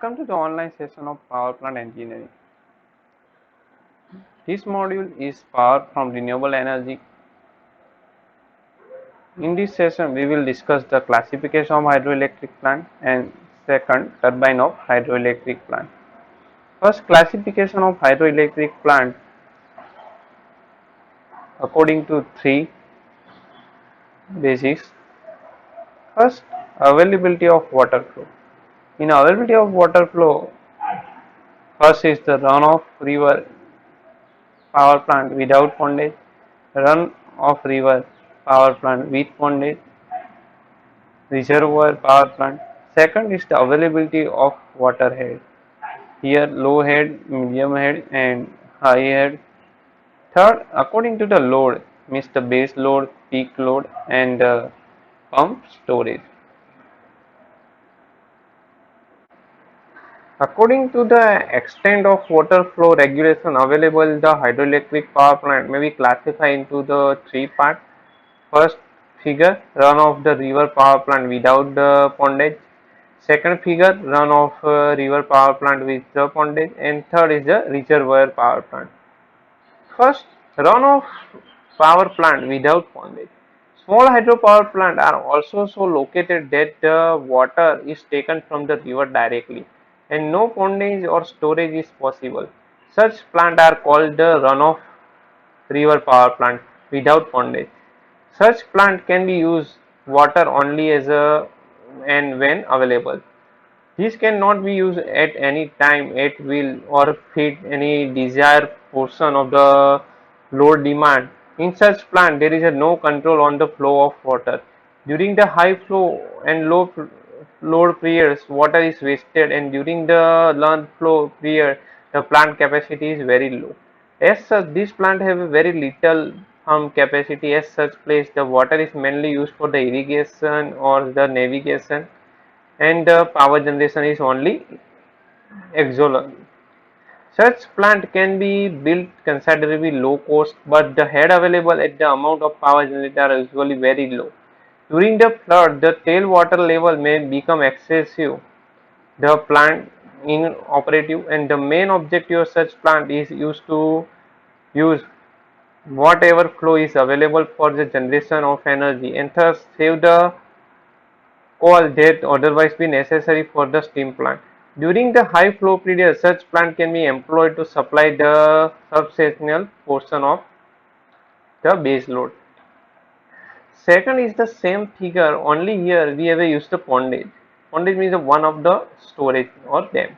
Welcome to the online session of Power Plant Engineering. This module is power from renewable energy. In this session, we will discuss the classification of hydroelectric plant and second, turbine of hydroelectric plant. First, classification of hydroelectric plant according to three basics. First, availability of water flow. In availability of water flow, first is the runoff river power plant without pondage, run of river power plant with pondage, reservoir power plant. Second is the availability of water head. Here low head, medium head and high head. Third, according to the load, means the base load, peak load and pump storage. According to the extent of water flow regulation available, the hydroelectric power plant may be classified into the three parts. First figure, run of the river power plant without the pondage. Second figure, run of river power plant with the pondage. And third is the reservoir power plant. First, run of power plant without pondage. Small hydropower plants are also so located that the water is taken from the river directly and no pondage or storage is possible. Such plants are called the runoff river power plant without pondage. Such plant can be used water only as a and when available. These cannot be used at any time at will or fit any desired portion of the load demand. In such plant, there is no control on the flow of water. During the high flow and low load periods, water is wasted, and during the low flow period, the plant capacity is very low. As such, these plants have a very little capacity. As such place, the water is mainly used for the irrigation or the navigation, and the power generation is only exogenous. Such plant can be built considerably low cost, but the head available at the amount of power generated are usually very low. During the flood, the tail water level may become excessive. The plant inoperative, and the main objective of such plant is used to use whatever flow is available for the generation of energy and thus save the coal that otherwise be necessary for the steam plant. During the high flow period, such plant can be employed to supply the substational portion of the base load. Second is the same figure, only here we have used the pondage. Pondage means one of the storage or dam.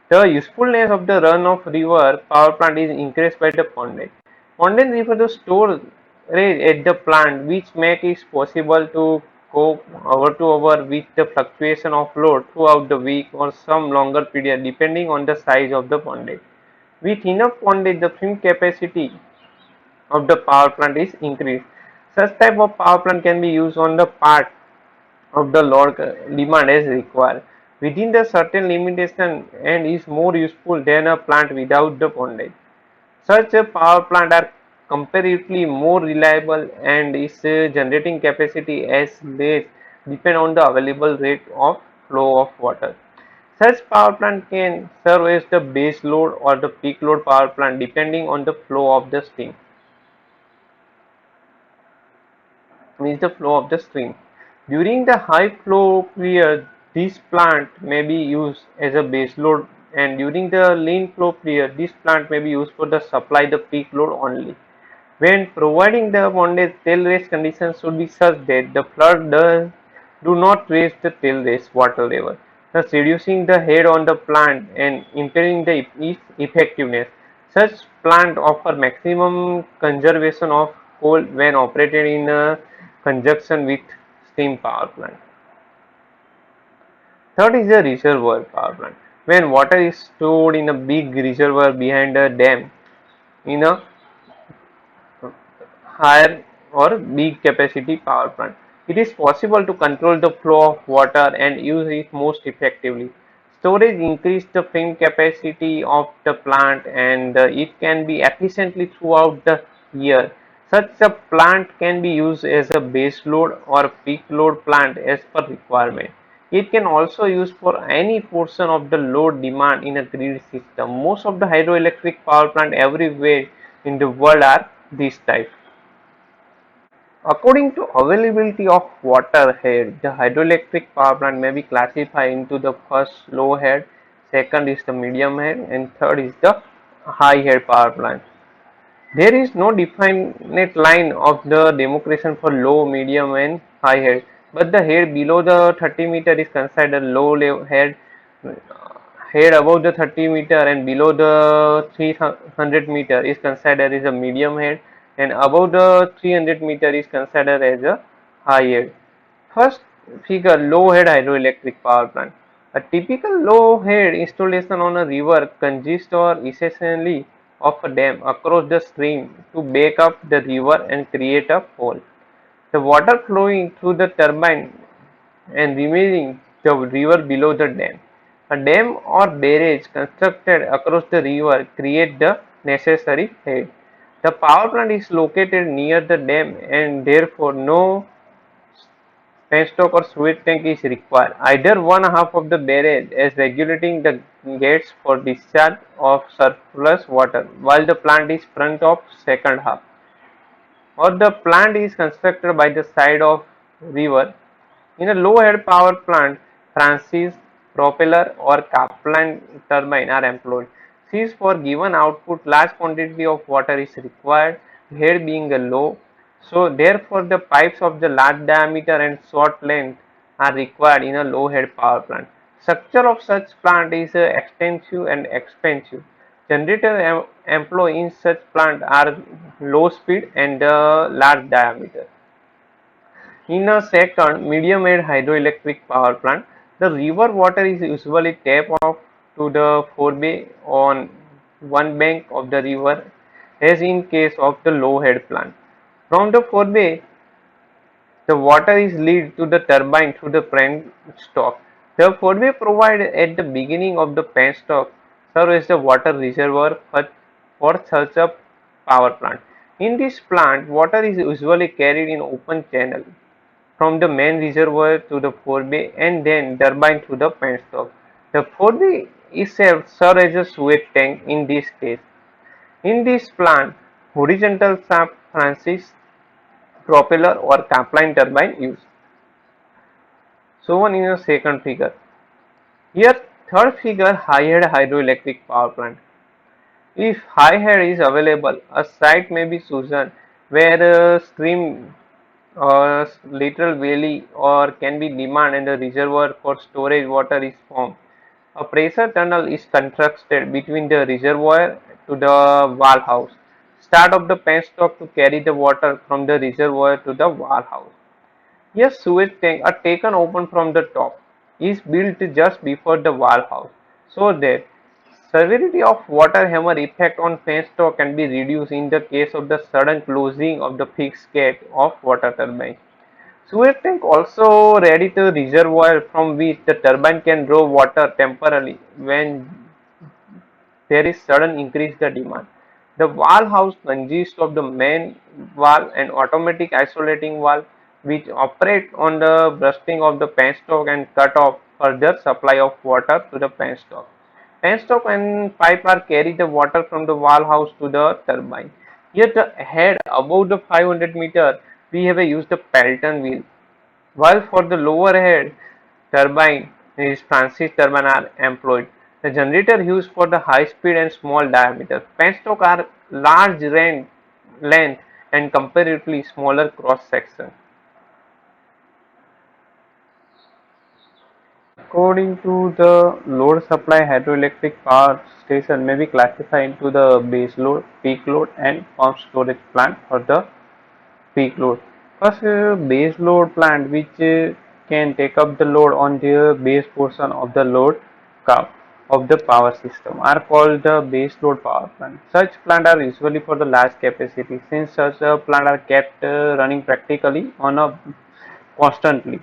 The usefulness of the run of river power plant is increased by the pondage. Pondage refers to storage at the plant, which make it possible to go hour with the fluctuation of load throughout the week or some longer period depending on the size of the pondage. With enough pondage, the film capacity of the power plant is increased. Such type of power plant can be used on the part of the load demand as required within the certain limitation and is more useful than a plant without the pondage. Such a power plant are comparatively more reliable and its generating capacity as less depend on the available rate of flow of water. Such power plant can serve as the base load or the peak load power plant depending on the flow of the steam. Means the flow of the stream. During the high flow period, this plant may be used as a base load, and during the lean flow period, this plant may be used for the supply the peak load only. When providing the bondage, tail raise conditions should be such that the flood do not raise the tail raise water level, thus reducing the head on the plant and impairing its effectiveness. Such plant offer maximum conservation of coal when operated in conjunction with steam power plant. Third is the reservoir power plant. When water is stored in a big reservoir behind a dam in a higher or big capacity power plant, it is possible to control the flow of water and use it most effectively. Storage increases the film capacity of the plant and it can be efficiently throughout the year. Such a plant can be used as a base load or peak load plant as per requirement. It can also use for any portion of the load demand in a grid system. Most of the hydroelectric power plant everywhere in the world are this type. According to availability of water head, the hydroelectric power plant may be classified into the first low head, second is the medium head, and third is the high head power plant. There is no definite line of the demarcation for low, medium, and high head, but the head below the 30 meter is considered low head, head above the 30 meter and below the 300 meter is considered as a medium head, and above the 300 meter is considered as a high head. First figure, low head hydroelectric power plant. A typical low head installation on a river consists or essentially of a dam across the stream to back up the river and create a fall. The water flowing through the turbine and remaining the river below the dam. A dam or barrage constructed across the river create the necessary head. The power plant is located near the dam and therefore no penstock or sewage tank is required. Either one half of the barrage is regulating the gates for discharge of surplus water, while the plant is front of second half. Or the plant is constructed by the side of river. In a low head power plant, Francis propeller or Kaplan turbine are employed. Since for given output large quantity of water is required, head being a low, so therefore the pipes of the large diameter and short length are required in a low head power plant. Structure of such plant is extensive and expensive. Generators employed in such plant are low speed and large diameter. In a second medium-head hydroelectric power plant, the river water is usually tapped off to the forebay on one bank of the river, as in case of the low-head plant. From the forebay, the water is led to the turbine through the penstock. The forebay provided at the beginning of the penstock serve as the water reservoir for such a power plant. In this plant, water is usually carried in open channel from the main reservoir to the forebay and then turbine to the penstock. The forebay itself serves as a sewage tank in this case. In this plant, horizontal shaft Francis propeller or Kaplan turbine used. Shown in a second figure. Here, third figure, high head hydroelectric power plant. If high head is available, a site may be chosen where a stream or lateral valley or can be demand and the reservoir for storage water is formed. A pressure tunnel is constructed between the reservoir to the wall house. Start of the penstock to carry the water from the reservoir to the wall house. Yes, sewage tank are taken open from the top, is built just before the wall house, so that severity of water hammer effect on penstock can be reduced in the case of the sudden closing of the fixed gate of water turbine. Sewage tank also ready the reservoir from which the turbine can draw water temporarily when there is sudden increase the demand. The valve house consists of the main valve and automatic isolating valve which operate on the bursting of the penstock and cut off further supply of water to the penstock. Penstock and pipe are carry the water from the valve house to the turbine. Here the head above the 500 meter we have used the Pelton wheel, while for the lower head turbine is Francis turbine are employed. The generator used for the high speed and small diameter. Penstock are large length and comparatively smaller cross section. According to the load supply, hydroelectric power station may be classified into the base load, peak load, and pump storage plant for the peak load. First, base load plant which can take up the load on the base portion of the load curve of the power system are called the base load power plant. Such plant are usually for the large capacity since such a plant are kept running practically on a constantly.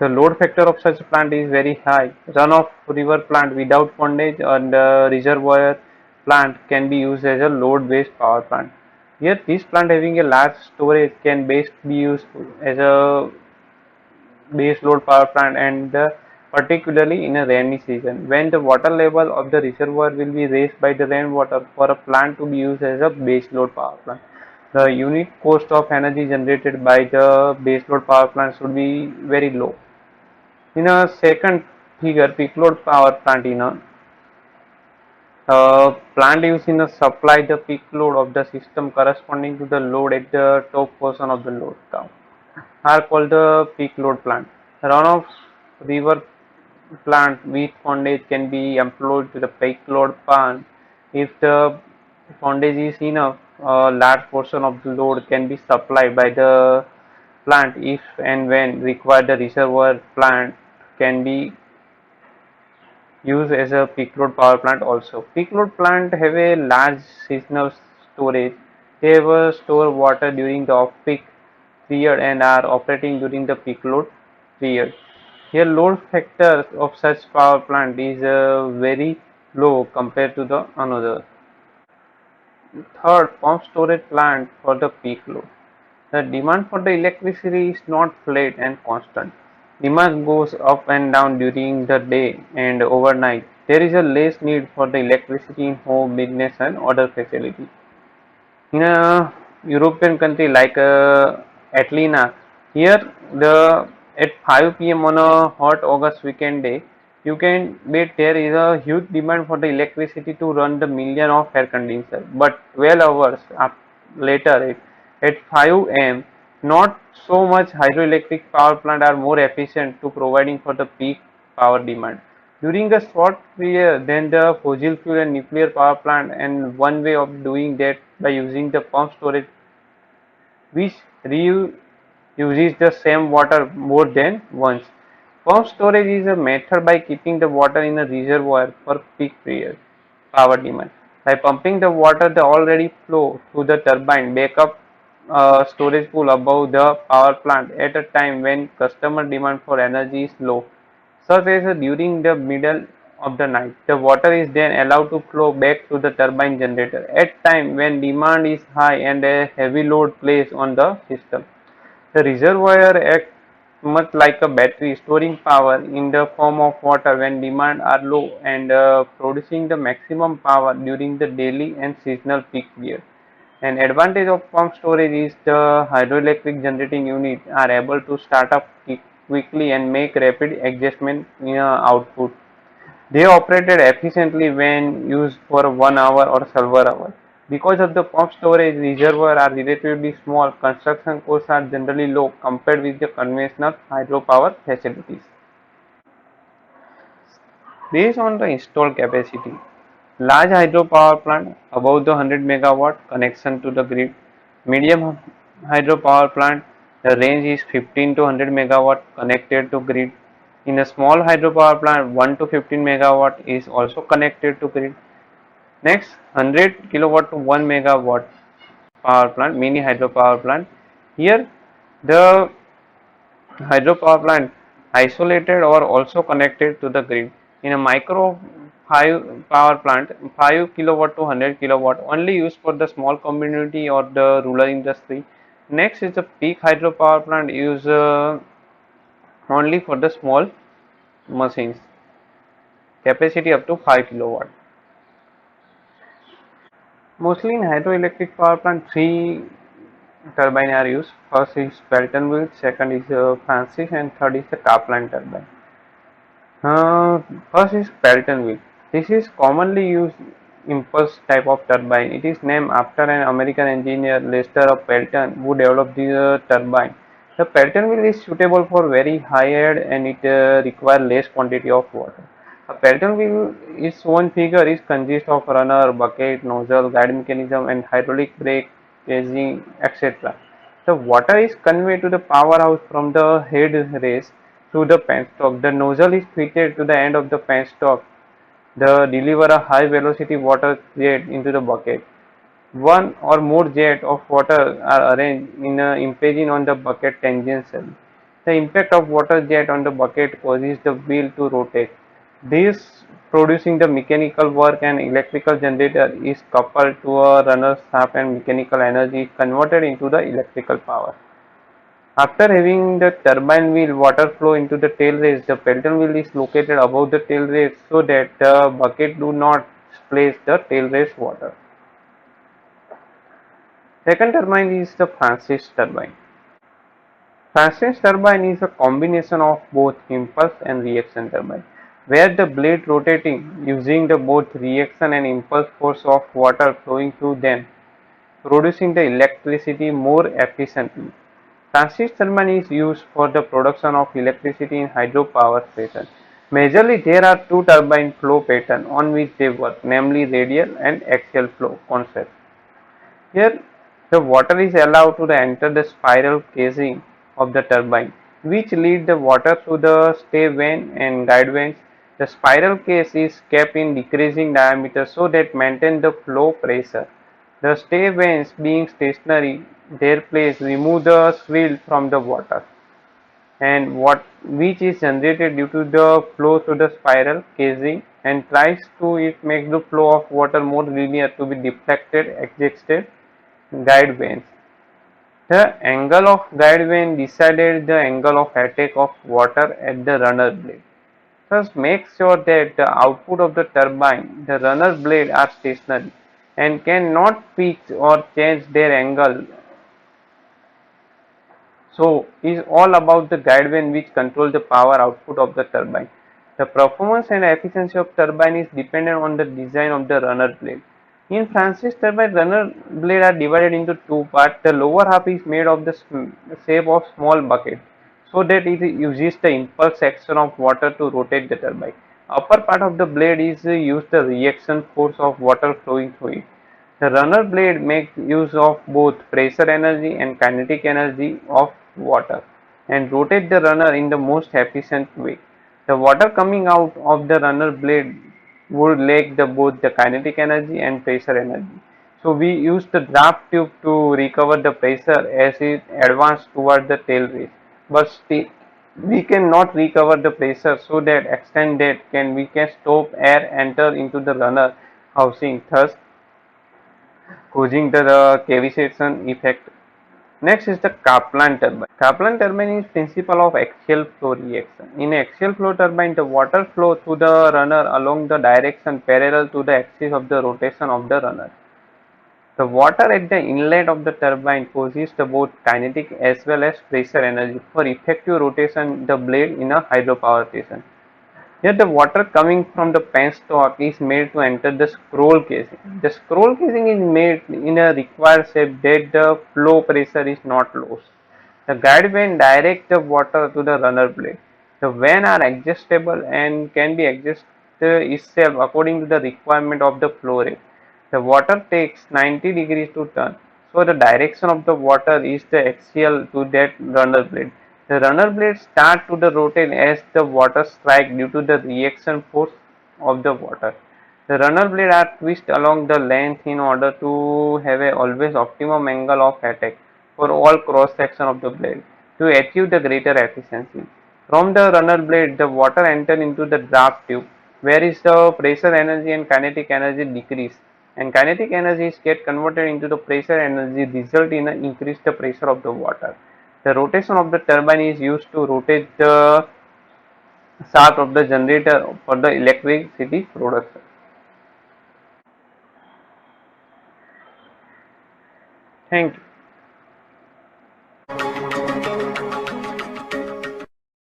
The load factor of such plant is very high. Run-off river plant without pondage and reservoir plant can be used as a load-based power plant. Here, this plant having a large storage can best be used as a base load power plant, and particularly in a rainy season when the water level of the reservoir will be raised by the rainwater for a plant to be used as a base load power plant. The unit cost of energy generated by the base load power plant should be very low. In a second figure, peak load power plant in a plant used in a supply the peak load of the system corresponding to the load at the top portion of the load curve are called the peak load plant. Runoff river plant with fondage can be employed to the peak load plant if the fondage is enough. A large portion of the load can be supplied by the plant if and when required. The reservoir plant can be used as a peak load power plant also. Peak load plant have a large seasonal storage. They have store water during the off-peak period and are operating during the peak load period. Here load factor of such power plant is very low compared to the another. Third, pump storage plant for the peak load. The demand for the electricity is not flat and constant. Demand goes up and down during the day and overnight. There is a less need for the electricity in home, business and other facilities. In a European country like Atlanta, here the at 5 p.m. on a hot August weekend day, you can bet there is a huge demand for the electricity to run the million of air conditioners. But 12 hours later at 5 am, not so much hydroelectric power plant are more efficient to providing for the peak power demand. During a short period, then the fossil fuel and nuclear power plant, and one way of doing that by using the pump storage, which reuses the same water more than once. Pump storage is a method by keeping the water in a reservoir for peak period power demand. By pumping the water the already flow to the turbine backup storage pool above the power plant at a time when customer demand for energy is low, such as during the middle of the night. The water is then allowed to flow back to the turbine generator at time when demand is high and a heavy load placed on the system. The reservoir acts much like a battery, storing power in the form of water when demand are low and producing the maximum power during the daily and seasonal peak period. An advantage of pump storage is the hydroelectric generating units are able to start up quickly and make rapid adjustment in output. They operated efficiently when used for 1 hour or several hours. Because of the pump storage reservoir are relatively small, construction costs are generally low compared with the conventional hydropower facilities. Based on the installed capacity, large hydropower plant above the 100 megawatt connection to the grid, medium hydropower plant the range is 15 to 100 megawatt connected to grid. In a small hydropower plant 1 to 15 megawatt is also connected to grid. Next 100 kilowatt to 1 megawatt power plant, mini hydropower plant. Here the hydropower plant isolated or also connected to the grid. In a micro 5 power plant 5 kilowatt to 100 kilowatt only used for the small community or the rural industry. Next is the peak hydropower plant used only for the small machines, capacity up to 5 kilowatt. Mostly in hydroelectric power plant, three turbine are used. First is Pelton second is Francis, and third is the Kaplan turbine. First is Pelton wheel. This is commonly used impulse type of turbine. It is named after an American engineer, Lester of Pelton, who developed the turbine. The Pelton wheel is suitable for very high head and it requires less quantity of water. A Pelton wheel is one figure is consists of runner, bucket, nozzle, guide mechanism and hydraulic brake, casing, etc. The water is conveyed to the powerhouse from the head race through the penstock. The nozzle is fitted to the end of the penstock. The deliver a high velocity water jet into the bucket. One or more jet of water are arranged in a impinging on the bucket tangential. The impact of water jet on the bucket causes the wheel to rotate. This producing the mechanical work and electrical generator is coupled to a runner shaft and mechanical energy is converted into the electrical power. After having the turbine wheel water flow into the tail race, the Pelton wheel is located above the tail race so that the bucket do not splash the tail race water. Second turbine is the Francis turbine. Francis turbine is a combination of both impulse and reaction turbine, where the blade rotating using the both reaction and impulse force of water flowing through them, producing the electricity more efficiently. Francis turbine is used for the production of electricity in hydropower stations. Majorly, there are two turbine flow patterns on which they work, namely radial and axial flow concept. Here, the water is allowed to enter the spiral casing of the turbine, which lead the water through the stay vane and guide vanes. The spiral case is kept in decreasing diameter so that maintain the flow pressure. The stay vanes being stationary, their place remove the swill from the water and what which is generated due to the flow through the spiral casing and tries to it makes the flow of water more linear to be deflected adjusted guide vanes. The angle of guide vane decided the angle of attack of water at the runner blade. Thus make sure that the output of the turbine, the runner blade are stationary and cannot pitch or change their angle. So is all about the guide vane which control the power output of the turbine. The performance and efficiency of turbine is dependent on the design of the runner blade. In Francis turbine, runner blade are divided into two parts. The lower half is made of the shape of small bucket, so that it uses the impulse action of water to rotate the turbine. Upper part of the blade is used the reaction force of water flowing through it. The runner blade makes use of both pressure energy and kinetic energy of water and rotate the runner in the most efficient way. The water coming out of the runner blade would lack both the kinetic energy and pressure energy. So we use the draft tube to recover the pressure as it advances toward the tail race. But still, we cannot recover the pressure so that extent that we can stop air enter into the runner housing, thus causing the cavitation effect. Next is the Kaplan turbine. Kaplan turbine is principle of axial flow reaction. In axial flow turbine, the water flow through the runner along the direction parallel to the axis of the rotation of the runner. The water at the inlet of the turbine possesses both kinetic as well as pressure energy for effective rotation the blade in a hydropower station. Here the water coming from the penstock is made to enter the scroll casing. The scroll casing is made in a required shape that the flow pressure is not lost. The guide vane directs the water to the runner blade. The vane are adjustable and can be adjusted itself according to the requirement of the flow rate. The water takes 90 degrees to turn, so the direction of the water is the axial to that runner blade. The runner blade starts to rotate as the water strikes due to the reaction force of the water. The runner blade are twisted along the length in order to have a always optimum angle of attack for all cross section of the blade to achieve the greater efficiency. From the runner blade, the water enters into the draft tube, where is the pressure energy and kinetic energy decrease, and kinetic energy is get converted into the pressure energy, result in an increased pressure of the water. The rotation of the turbine is used to rotate the shaft of the generator for the electricity production. Thank you.